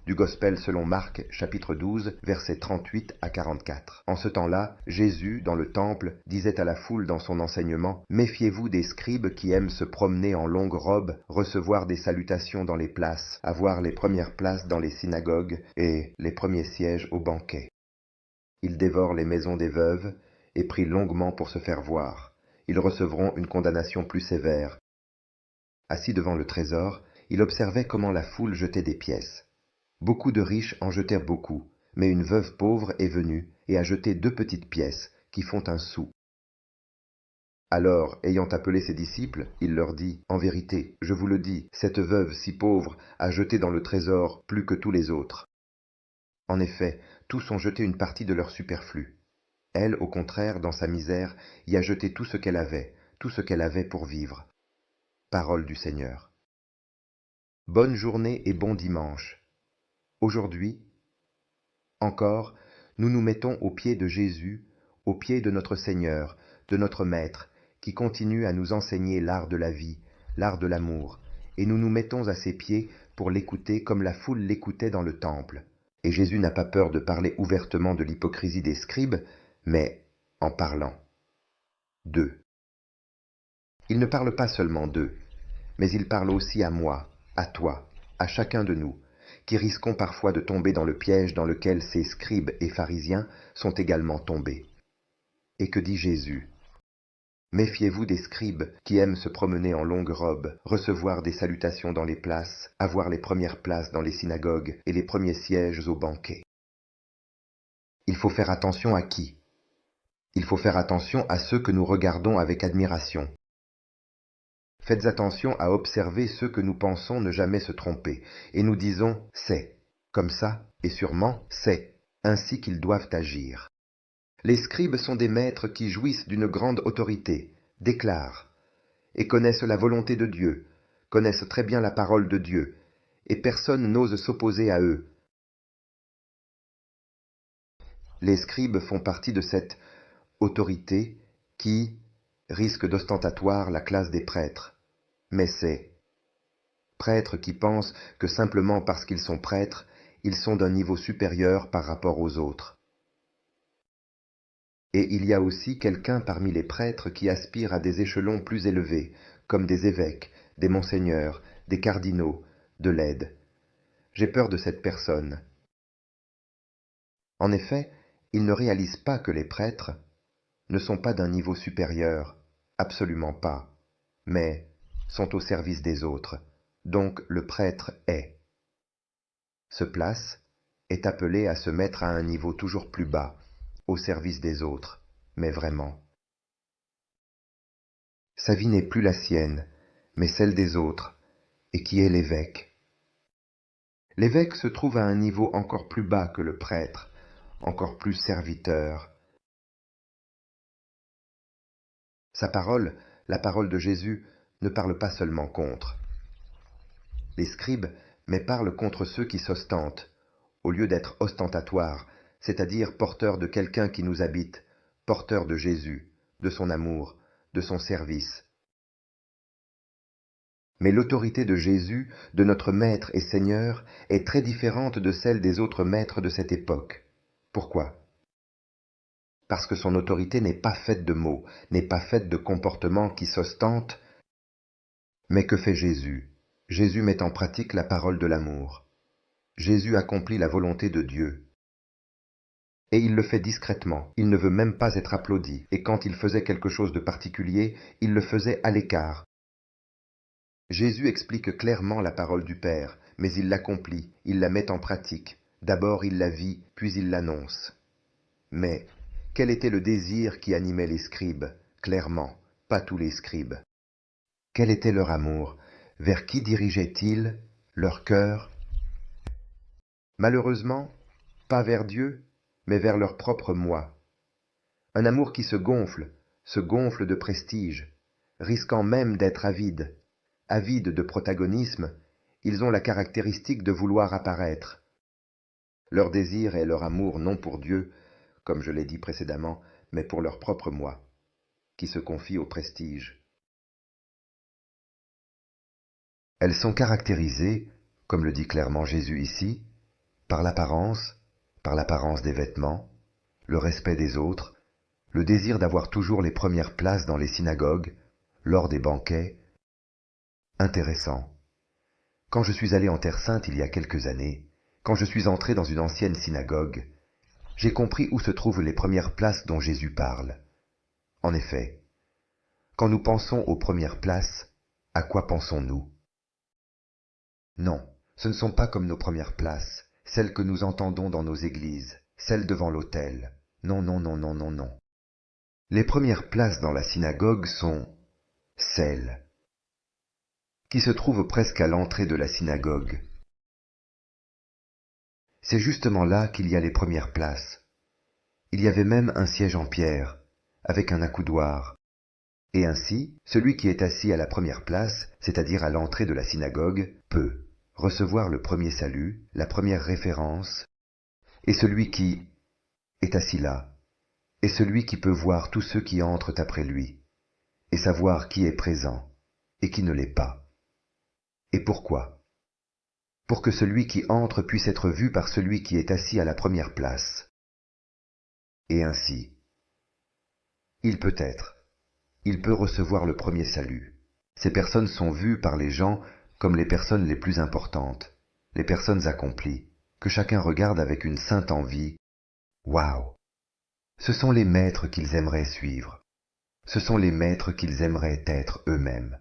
Du Gospel selon Marc, chapitre 12, versets 38 à 44. En ce temps-là, Jésus, dans le temple, disait à la foule dans son enseignement, « Méfiez-vous des scribes qui aiment se promener en longue robe, recevoir des salutations dans les places, avoir les premières places dans les synagogues et les premiers sièges aux banquets. Ils dévorent les maisons des veuves et prient longuement pour se faire voir. Ils recevront une condamnation plus sévère. » Assis devant le trésor, il observait comment la foule jetait des pièces. Beaucoup de riches en jetèrent beaucoup, mais une veuve pauvre est venue et a jeté 2 petites pièces, qui font un sou. Alors, ayant appelé ses disciples, il leur dit, « En vérité, je vous le dis, cette veuve si pauvre a jeté dans le trésor plus que tous les autres. En effet, tous ont jeté une partie de leur superflu. Elle, au contraire, dans sa misère, y a jeté tout ce qu'elle avait pour vivre. » Parole du Seigneur. Bonne journée et bon dimanche. Aujourd'hui, encore, nous nous mettons aux pieds de Jésus, aux pieds de notre Seigneur, de notre Maître, qui continue à nous enseigner l'art de la vie, l'art de l'amour, et nous nous mettons à ses pieds pour l'écouter comme la foule l'écoutait dans le temple. Et Jésus n'a pas peur de parler ouvertement de l'hypocrisie des scribes, mais en parlant d'eux. Il ne parle pas seulement d'eux, mais il parle aussi à moi, à toi, à chacun de nous, qui risquons parfois de tomber dans le piège dans lequel ces scribes et pharisiens sont également tombés. Et que dit Jésus ? Méfiez-vous des scribes qui aiment se promener en longue robe, recevoir des salutations dans les places, avoir les premières places dans les synagogues et les premiers sièges aux banquets. Il faut faire attention à qui ? Il faut faire attention à ceux que nous regardons avec admiration. Faites attention à observer ceux que nous pensons ne jamais se tromper, et nous disons « c'est », comme ça, et sûrement « c'est », ainsi qu'ils doivent agir. Les scribes sont des maîtres qui jouissent d'une grande autorité, déclarent, et connaissent la volonté de Dieu, connaissent très bien la parole de Dieu, et personne n'ose s'opposer à eux. Les scribes font partie de cette autorité qui risque d'ostentatoire la classe des prêtres. Mais c'est prêtres qui pensent que simplement parce qu'ils sont prêtres, ils sont d'un niveau supérieur par rapport aux autres. Et il y a aussi quelqu'un parmi les prêtres qui aspire à des échelons plus élevés, comme des évêques, des monseigneurs, des cardinaux, de l'aide. J'ai peur de cette personne. En effet, ils ne réalisent pas que les prêtres ne sont pas d'un niveau supérieur, absolument pas, mais sont au service des autres. Donc le prêtre se place, est appelé à se mettre à un niveau toujours plus bas, au service des autres, mais vraiment. Sa vie n'est plus la sienne, mais celle des autres, et qui est l'évêque. L'évêque se trouve à un niveau encore plus bas que le prêtre, encore plus serviteur. Sa parole, la parole de Jésus, ne parle pas seulement contre les scribes, mais parle contre ceux qui s'ostentent, au lieu d'être ostentatoires, c'est-à-dire porteurs de quelqu'un qui nous habite, porteurs de Jésus, de son amour, de son service. Mais l'autorité de Jésus, de notre Maître et Seigneur, est très différente de celle des autres maîtres de cette époque. Pourquoi ? Parce que son autorité n'est pas faite de mots, n'est pas faite de comportements qui s'ostentent. Mais que fait Jésus ? Jésus met en pratique la parole de l'amour. Jésus accomplit la volonté de Dieu. Et il le fait discrètement, il ne veut même pas être applaudi, et quand il faisait quelque chose de particulier, il le faisait à l'écart. Jésus explique clairement la parole du Père, mais il l'accomplit, il la met en pratique. D'abord il la vit, puis il l'annonce. Mais quel était le désir qui animait les scribes ? Clairement, pas tous les scribes. Quel était leur amour ? Vers qui dirigeait-il leur cœur ? Malheureusement, pas vers Dieu, mais vers leur propre moi. Un amour qui se gonfle de prestige, risquant même d'être avide. Avides de protagonisme, ils ont la caractéristique de vouloir apparaître. Leur désir est leur amour non pour Dieu, comme je l'ai dit précédemment, mais pour leur propre moi, qui se confie au prestige. Elles sont caractérisées, comme le dit clairement Jésus ici, par l'apparence des vêtements, le respect des autres, le désir d'avoir toujours les premières places dans les synagogues, lors des banquets. Intéressant. Quand je suis allé en Terre Sainte il y a quelques années, quand je suis entré dans une ancienne synagogue, j'ai compris où se trouvent les premières places dont Jésus parle. En effet, quand nous pensons aux premières places, à quoi pensons-nous? Non, ce ne sont pas comme nos premières places, celles que nous entendons dans nos églises, celles devant l'autel. Non, non, non, non, non, non. Les premières places dans la synagogue sont celles qui se trouvent presque à l'entrée de la synagogue. C'est justement là qu'il y a les premières places. Il y avait même un siège en pierre, avec un accoudoir. Et ainsi, celui qui est assis à la première place, c'est-à-dire à l'entrée de la synagogue, peut recevoir le premier salut, la première référence, et celui qui est assis là, est celui qui peut voir tous ceux qui entrent après lui, et savoir qui est présent et qui ne l'est pas. Et pourquoi? Pour que celui qui entre puisse être vu par celui qui est assis à la première place. Et ainsi, il peut recevoir le premier salut. Ces personnes sont vues par les gens comme les personnes les plus importantes, les personnes accomplies, que chacun regarde avec une sainte envie. Waouh! Ce sont les maîtres qu'ils aimeraient suivre. Ce sont les maîtres qu'ils aimeraient être eux-mêmes.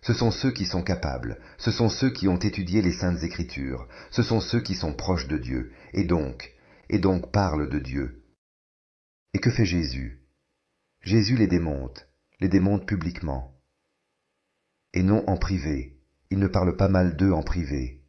Ce sont ceux qui sont capables, ce sont ceux qui ont étudié les saintes écritures, ce sont ceux qui sont proches de Dieu, et donc parlent de Dieu. Et que fait Jésus? Jésus les démonte publiquement. Et non en privé, il ne parle pas mal d'eux en privé.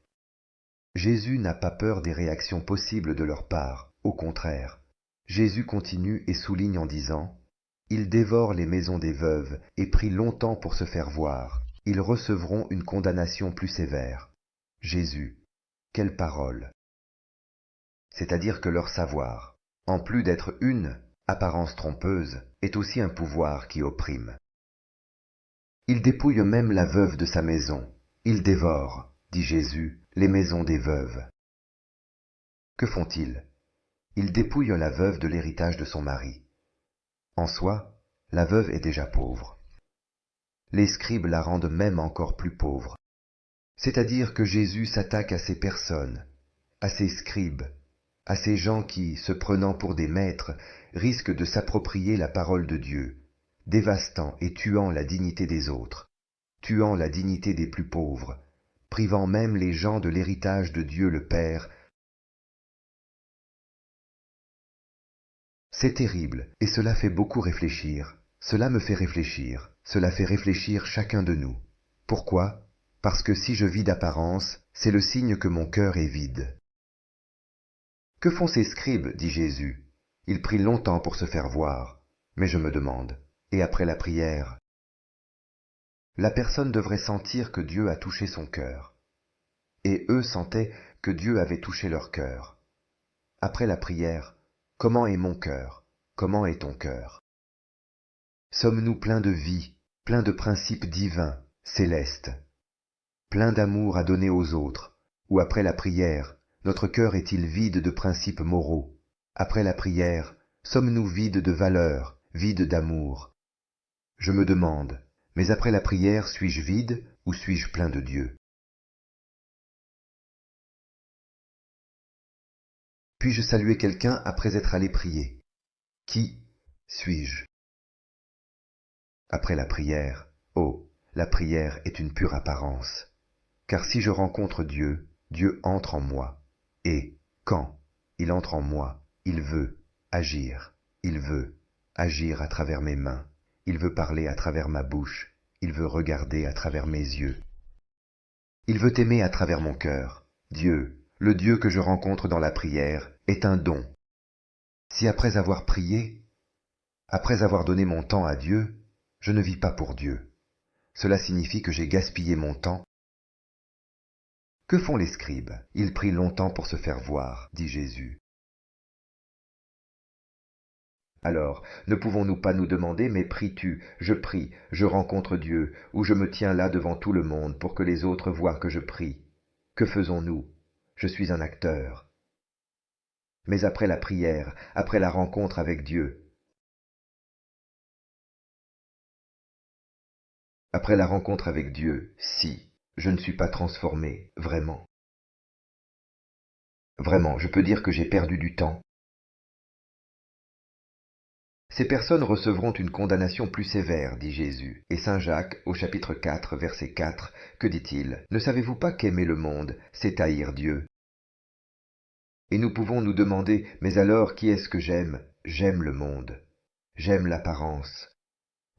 Jésus n'a pas peur des réactions possibles de leur part, au contraire. Jésus continue et souligne en disant « Ils dévorent les maisons des veuves et prient longtemps pour se faire voir. Ils recevront une condamnation plus sévère. » Jésus, quelle parole! C'est-à-dire que leur savoir, en plus d'être une apparence trompeuse, est aussi un pouvoir qui opprime. Ils dépouillent même la veuve de sa maison. Ils dévorent, dit Jésus, les maisons des veuves. Que font-ils? Ils dépouillent la veuve de l'héritage de son mari. En soi, la veuve est déjà pauvre. Les scribes la rendent même encore plus pauvre. C'est-à-dire que Jésus s'attaque à ces personnes, à ces scribes, à ces gens qui, se prenant pour des maîtres, risquent de s'approprier la parole de Dieu, dévastant et tuant la dignité des autres, tuant la dignité des plus pauvres, privant même les gens de l'héritage de Dieu le Père. C'est terrible, et cela fait beaucoup réfléchir. Cela me fait réfléchir, cela fait réfléchir chacun de nous. Pourquoi? Parce que si je vis d'apparence, c'est le signe que mon cœur est vide. Que font ces scribes, dit Jésus? Ils prient longtemps pour se faire voir. Mais je me demande, et après la prière? La personne devrait sentir que Dieu a touché son cœur. Et eux sentaient que Dieu avait touché leur cœur. Après la prière, comment est mon cœur? Comment est ton cœur? Sommes-nous pleins de vie, pleins de principes divins, célestes, pleins d'amour à donner aux autres? Ou après la prière, notre cœur est-il vide de principes moraux? Après la prière, sommes-nous vides de valeurs, vides d'amour? Je me demande, mais après la prière, suis-je vide ou suis-je plein de Dieu? Puis-je saluer quelqu'un après être allé prier? Qui suis-je? Après la prière, oh, la prière est une pure apparence. Car si je rencontre Dieu, Dieu entre en moi. Et, quand il entre en moi, il veut agir. Il veut agir à travers mes mains. Il veut parler à travers ma bouche. Il veut regarder à travers mes yeux. Il veut aimer à travers mon cœur. Dieu, le Dieu que je rencontre dans la prière, est un don. Si après avoir prié, après avoir donné mon temps à Dieu, je ne vis pas pour Dieu, cela signifie que j'ai gaspillé mon temps. Que font les scribes? Ils prient longtemps pour se faire voir, dit Jésus. Alors, ne pouvons-nous pas nous demander, mais pries-tu? Je prie, je rencontre Dieu, ou je me tiens là devant tout le monde pour que les autres voient que je prie. Que faisons-nous? je suis un acteur. Mais après la prière, après la rencontre avec Dieu, si, je ne suis pas transformé, vraiment. Vraiment, je peux dire que j'ai perdu du temps. Ces personnes recevront une condamnation plus sévère, dit Jésus. Et saint Jacques, au chapitre 4, verset 4, que dit-il? Ne savez-vous pas qu'aimer le monde, c'est haïr Dieu? Et nous pouvons nous demander, mais alors qui est-ce que j'aime? J'aime le monde. J'aime l'apparence.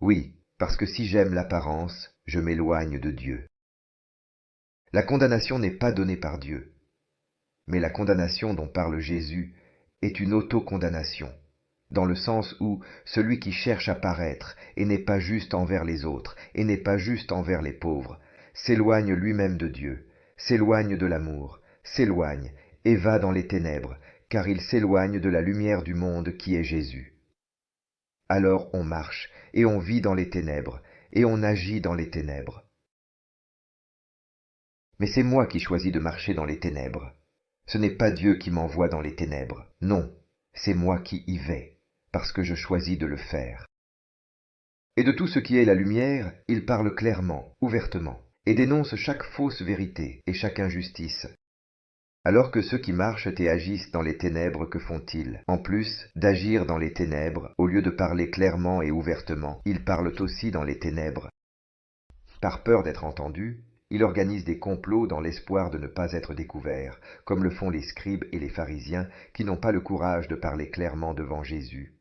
Oui, parce que si j'aime l'apparence, je m'éloigne de Dieu. La condamnation n'est pas donnée par Dieu, mais la condamnation dont parle Jésus est une autocondamnation, dans le sens où celui qui cherche à paraître et n'est pas juste envers les autres, et n'est pas juste envers les pauvres, s'éloigne lui-même de Dieu, s'éloigne de l'amour, s'éloigne et va dans les ténèbres, car il s'éloigne de la lumière du monde qui est Jésus. Alors on marche, et on vit dans les ténèbres, et on agit dans les ténèbres. Mais c'est moi qui choisis de marcher dans les ténèbres. Ce n'est pas Dieu qui m'envoie dans les ténèbres, non, c'est moi qui y vais, parce que je choisis de le faire. Et de tout ce qui est la lumière, il parle clairement, ouvertement, et dénonce chaque fausse vérité et chaque injustice. Alors que ceux qui marchent et agissent dans les ténèbres, que font-ils? En plus d'agir dans les ténèbres, au lieu de parler clairement et ouvertement, ils parlent aussi dans les ténèbres. Par peur d'être entendus, il organise des complots dans l'espoir de ne pas être découverts, comme le font les scribes et les pharisiens qui n'ont pas le courage de parler clairement devant Jésus.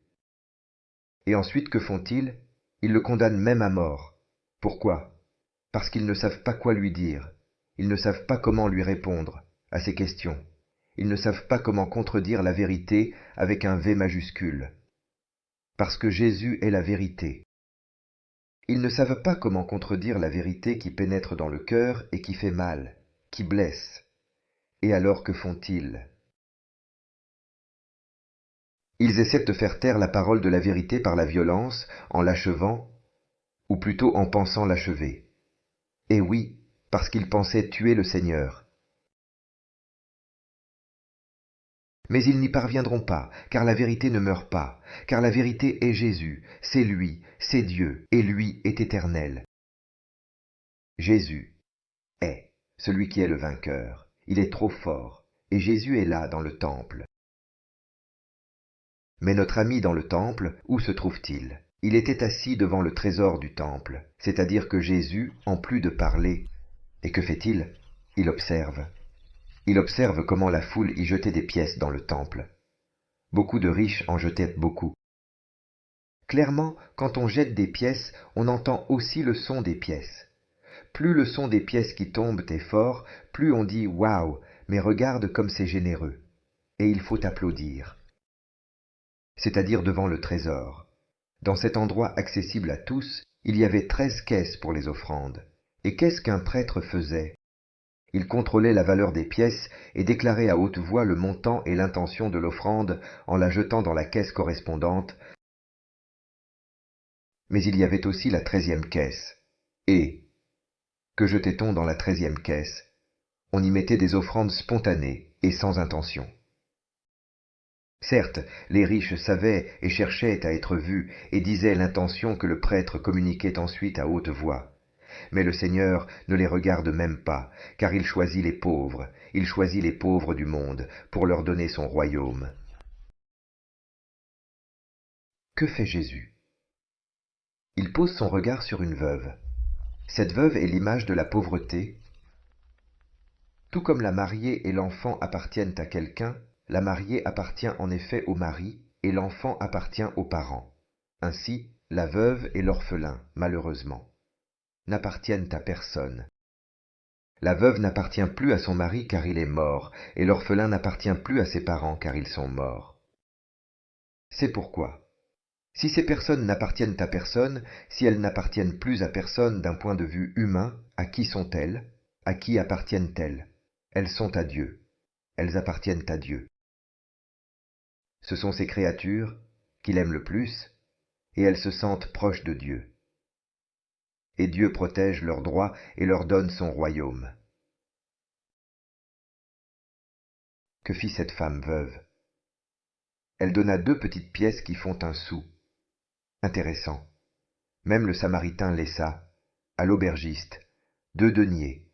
Et ensuite, que font-ils? Ils le condamnent même à mort. Pourquoi? Parce qu'ils ne savent pas quoi lui dire. Ils ne savent pas comment lui répondre à ces questions. Ils ne savent pas comment contredire la vérité avec un V majuscule. Parce que Jésus est la vérité. Ils ne savent pas comment contredire la vérité qui pénètre dans le cœur et qui fait mal, qui blesse. Et alors que font-ils? Ils essaient de faire taire la parole de la vérité par la violence, en l'achevant, ou plutôt en pensant l'achever. Et oui, parce qu'ils pensaient tuer le Seigneur. Mais ils n'y parviendront pas, car la vérité ne meurt pas, car la vérité est Jésus, c'est lui, c'est Dieu, et lui est éternel. Jésus est celui qui est le vainqueur. Il est trop fort, et Jésus est là dans le temple. Mais notre ami dans le temple, où se trouve-t-il? Il était assis devant le trésor du temple, c'est-à-dire que Jésus, en plus de parler, et que fait-il? Il observe. Il observe comment la foule y jetait des pièces dans le temple. Beaucoup de riches en jetaient beaucoup. Clairement, quand on jette des pièces, on entend aussi le son des pièces. Plus le son des pièces qui tombent est fort, plus on dit « Waouh, mais regarde comme c'est généreux !» Et il faut applaudir. C'est-à-dire devant le trésor. Dans cet endroit accessible à tous, il y avait 13 caisses pour les offrandes. Et qu'est-ce qu'un prêtre faisait? Il contrôlait la valeur des pièces et déclarait à haute voix le montant et l'intention de l'offrande en la jetant dans la caisse correspondante. Mais il y avait aussi la 13e caisse. Et que jetait-on dans la 13e caisse? On y mettait des offrandes spontanées et sans intention. Certes, les riches savaient et cherchaient à être vus et disaient l'intention que le prêtre communiquait ensuite à haute voix. Mais le Seigneur ne les regarde même pas, car il choisit les pauvres du monde, pour leur donner son royaume. Que fait Jésus? Il pose son regard sur une veuve. Cette veuve est l'image de la pauvreté. Tout comme la mariée et l'enfant appartiennent à quelqu'un, la mariée appartient en effet au mari et l'enfant appartient aux parents. Ainsi, la veuve et l'orphelin, malheureusement, n'appartiennent à personne. La veuve n'appartient plus à son mari car il est mort, et l'orphelin n'appartient plus à ses parents car ils sont morts. C'est pourquoi, si ces personnes n'appartiennent à personne, si elles n'appartiennent plus à personne d'un point de vue humain, à qui sont-elles? À qui appartiennent-elles? Elles sont à Dieu. Elles appartiennent à Dieu. Ce sont ces créatures qu'il aime le plus, et elles se sentent proches de Dieu. Et Dieu protège leurs droits et leur donne son royaume. Que fit cette femme veuve? Elle donna 2 petites pièces qui font un sou. Intéressant. Même le Samaritain laissa, à l'aubergiste, 2 deniers,